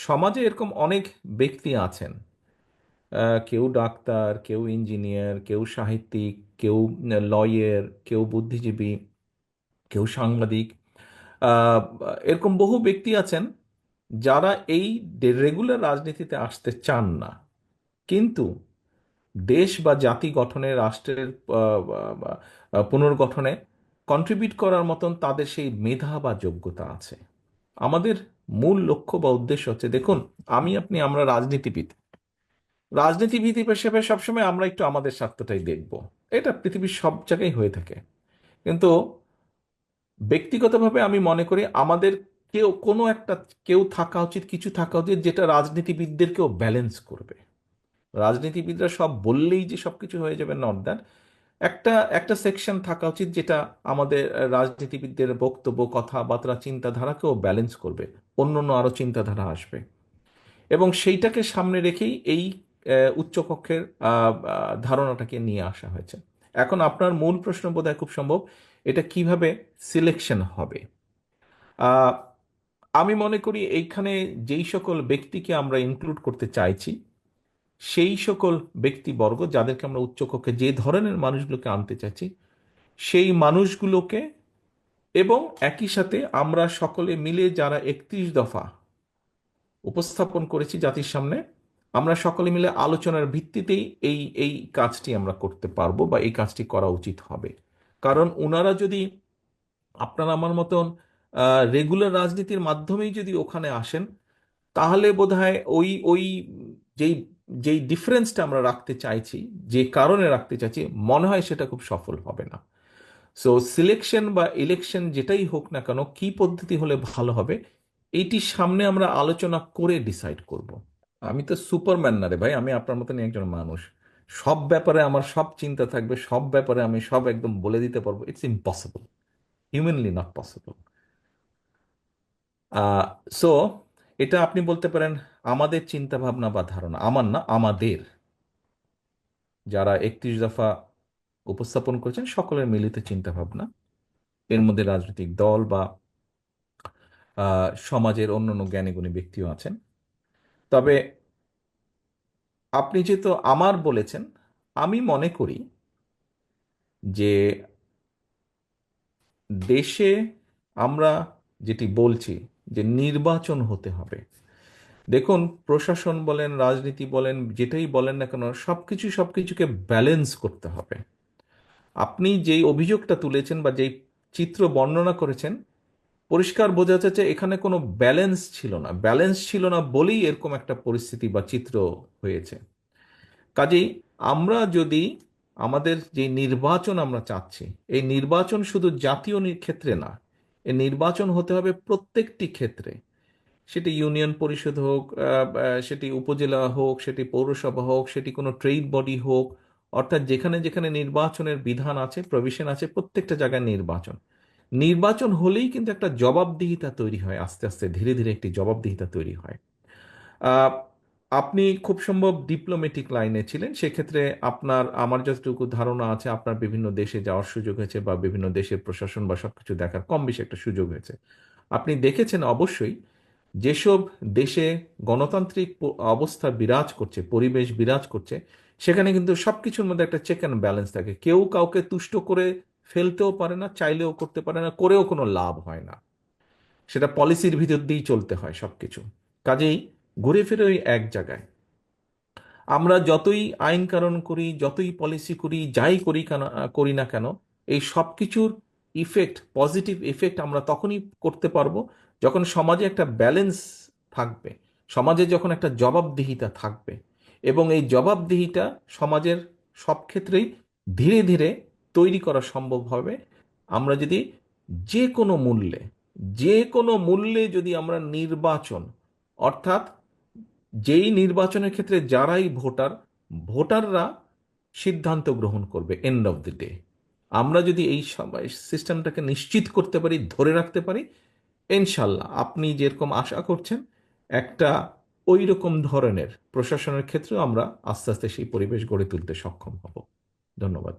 সমাজে এরকম অনেক ব্যক্তি আছেন। কেউ ডাক্তার, কেউ ইঞ্জিনিয়ার, কেউ সাহিত্যিক, কেউ লয়ার, কেউ বুদ্ধিজীবী, কেউ সাংবাদিক। আহ, এরকম বহু ব্যক্তি আছেন যারা এই রেগুলার রাজনীতিতে আসতে চান না, কিন্তু দেশ বা জাতি গঠনে, রাষ্ট্রের পুনর্গঠনে কন্ট্রিবিউট করার মতন তাদের সেই মেধা বা যোগ্যতা আছে। আমাদের মূল লক্ষ্য বা উদ্দেশ্য হচ্ছে, দেখুন, আমরা রাজনীতিবিদ। রাজনীতিবিদ হিসেবে সবসময় আমরা একটু আমাদের স্বার্থটাই দেখব। এটা পৃথিবীর সব জায়গায় হয়ে থাকে। কিন্তু ব্যক্তিগতভাবে আমি মনে করি আমাদের কেউ থাকা উচিত, কিছু থাকা উচিত যেটা রাজনীতিবিদদেরকেও ব্যালেন্স করবে। রাজনীতিবিদরা সব বললেই যে সবকিছু হয়ে যাবে, নট দ্যাট। একটা একটা সেকশন থাকা উচিত যেটা আমাদের রাজনীতিবিদদের বক্তব্য, কথাবার্তা, চিন্তাধারাকেও ব্যালেন্স করবে। অন্য অন্য আরো চিন্তাধারা আসবে, এবং সেইটাকে সামনে রেখেই এই উচ্চকক্ষের ধারণাটাকে নিয়ে আসা হয়েছে। এখন আপনার মূল প্রশ্ন বোধহয় খুব সম্ভব, এটা কিভাবে সিলেকশন হবে। আহ, আমি মনে করি এইখানে যেই সকল ব্যক্তিকে আমরা ইনক্লুড করতে চাইছি, সেই সকল ব্যক্তিবর্গ যাদেরকে আমরা উচ্চকক্ষে যে ধরনের মানুষগুলোকে আনতে চাইছি, সেই মানুষগুলোকে, এবং একই সাথে আমরা সকলে মিলে যারা 31 দফা উপস্থাপন করেছি জাতির সামনে, আমরা সকলে মিলে আলোচনার ভিত্তিতেই এই এই কাজটি আমরা করতে পারবো, বা এই কাজটি করা উচিত হবে। কারণ ওনারা যদি, আপনার আমার মতন রেগুলার রাজনীতির মাধ্যমেই যদি ওখানে আসেন, তাহলে বোধহয় ওই ওই যেই যেই ডিফারেন্সটা আমরা রাখতে চাইছি, যে কারণে রাখতে চাইছি, মনে হয় সেটা খুব সফল হবে না। সো সিলেকশন বা ইলেকশন যেটাই হোক না কেন, কি পদ্ধতি হলে ভালো হবে, এইটি সামনে আমরা আলোচনা করে ডিসাইড করব। আমি তো সুপারম্যান না রে ভাই, আমি আপনার মতনই একজন মানুষ। সব ব্যাপারে আমার সব চিন্তা থাকবে, সব ব্যাপারে আমি সব একদম বলে দিতে পারবো, it's impossible, humanly not possible. So এটা আপনি বলতে পারেন আমাদের চিন্তা ভাবনা বা ধারণা, আমার না, আমাদের যারা 31 দফা উপস্থাপন করেছেন সকলের মিলিত চিন্তা ভাবনা। এর মধ্যে রাজনৈতিক দল বা সমাজের অন্যান্য জ্ঞানীগুণী ব্যক্তিও আছেন। তবে আপনি যেহেতু আমার বলেছেন, আমি মনে করি যে দেশে আমরা যেটি বলছি, যে নির্বাচন হতে হবে। দেখুন, প্রশাসন বলেন, রাজনীতি বলেন, যেটাই বলেন না কেন, সবকিছুকে ব্যালেন্স করতে হবে। আপনি যেই অভিযোগটা তুলেছেন বা যেই চিত্র বর্ণনা করেছেন, পরিষ্কার বোঝা যাচ্ছে যে এখানে কোনো ব্যালেন্স ছিল না। ব্যালেন্স ছিল না বলেই এরকম একটা পরিস্থিতি বা চিত্র হয়েছে। কাজেই আমরা যদি আমাদের যে নির্বাচন আমরা চাচ্ছি, এই নির্বাচন শুধু জাতীয় ক্ষেত্রে না, এই নির্বাচন হতে হবে প্রত্যেকটি ক্ষেত্রে। সেটি ইউনিয়ন পরিষদ হোক, সেটি উপজেলা হোক, সেটি পৌরসভা হোক, সেটি কোনো ট্রেড বডি হোক, অর্থাৎ যেখানে যেখানে নির্বাচনের বিধান আছে, প্রভিশন আছে, প্রত্যেকটা জায়গায় নির্বাচন। নির্বাচন হলেই কিন্তু একটা জবাবদিহিতা তৈরি হয়, আস্তে আস্তে ধীরে ধীরে একটি জবাবদিহিতা তৈরি হয়। আহ, আপনি খুব সম্ভব ডিপ্লোম্যাটিক লাইনে ছিলেন, সেক্ষেত্রে আপনার, আমার যতটুকু ধারণা আছে, আপনার বিভিন্ন দেশে যাওয়ার সুযোগ হয়েছে, বা বিভিন্ন দেশের প্রশাসন বা সবকিছু দেখার কম বেশি একটা সুযোগ হয়েছে। আপনি দেখেছেন অবশ্যই, যেসব দেশে গণতান্ত্রিক অবস্থা বিরাজ করছে, পরিবেশ বিরাজ করছে, সেখানে কিন্তু সবকিছুর মধ্যে একটা চেক অ্যান্ড ব্যালেন্স থাকে। কেউ কাউকে তুষ্ট করে ফেলতেও পারে না, চাইলেও করতে পারে না, করেও কোনো লাভ হয় না। সেটা পলিসির ভিতর দিয়েই চলতে হয় সবকিছু। কাজেই ঘুরে ফিরে ওই এক জায়গায়, আমরা যতই আইন কানুন করি, যতই পলিসি করি, যাই করি না কেন, এই সব কিছুর ইফেক্ট, পজিটিভ ইফেক্ট আমরা তখনই করতে পারবো যখন সমাজে একটা ব্যালেন্স থাকবে, সমাজে যখন একটা জবাবদিহিতা থাকবে। এবং এই জবাবদিহিতা সমাজের সব ক্ষেত্রেই ধীরে ধীরে তৈরি করা সম্ভব হবে। আমরা যদি যে কোনো মূল্যে, যে কোনো মূল্যে যদি আমরা নির্বাচন, অর্থাৎ যেই নির্বাচনের ক্ষেত্রে যারাই ভোটাররা সিদ্ধান্ত গ্রহণ করবে এন্ড অফ দি ডে, আমরা যদি এই সিস্টেমটাকে নিশ্চিত করতে পারি, ধরে রাখতে পারি, ইনশাল্লাহ আপনি যেরকম আশা করছেন, একটা ওই রকম ধরনের প্রশাসনের ক্ষেত্রেও আমরা আস্তে আস্তে সেই পরিবেশ গড়ে তুলতে সক্ষম হব। ধন্যবাদ।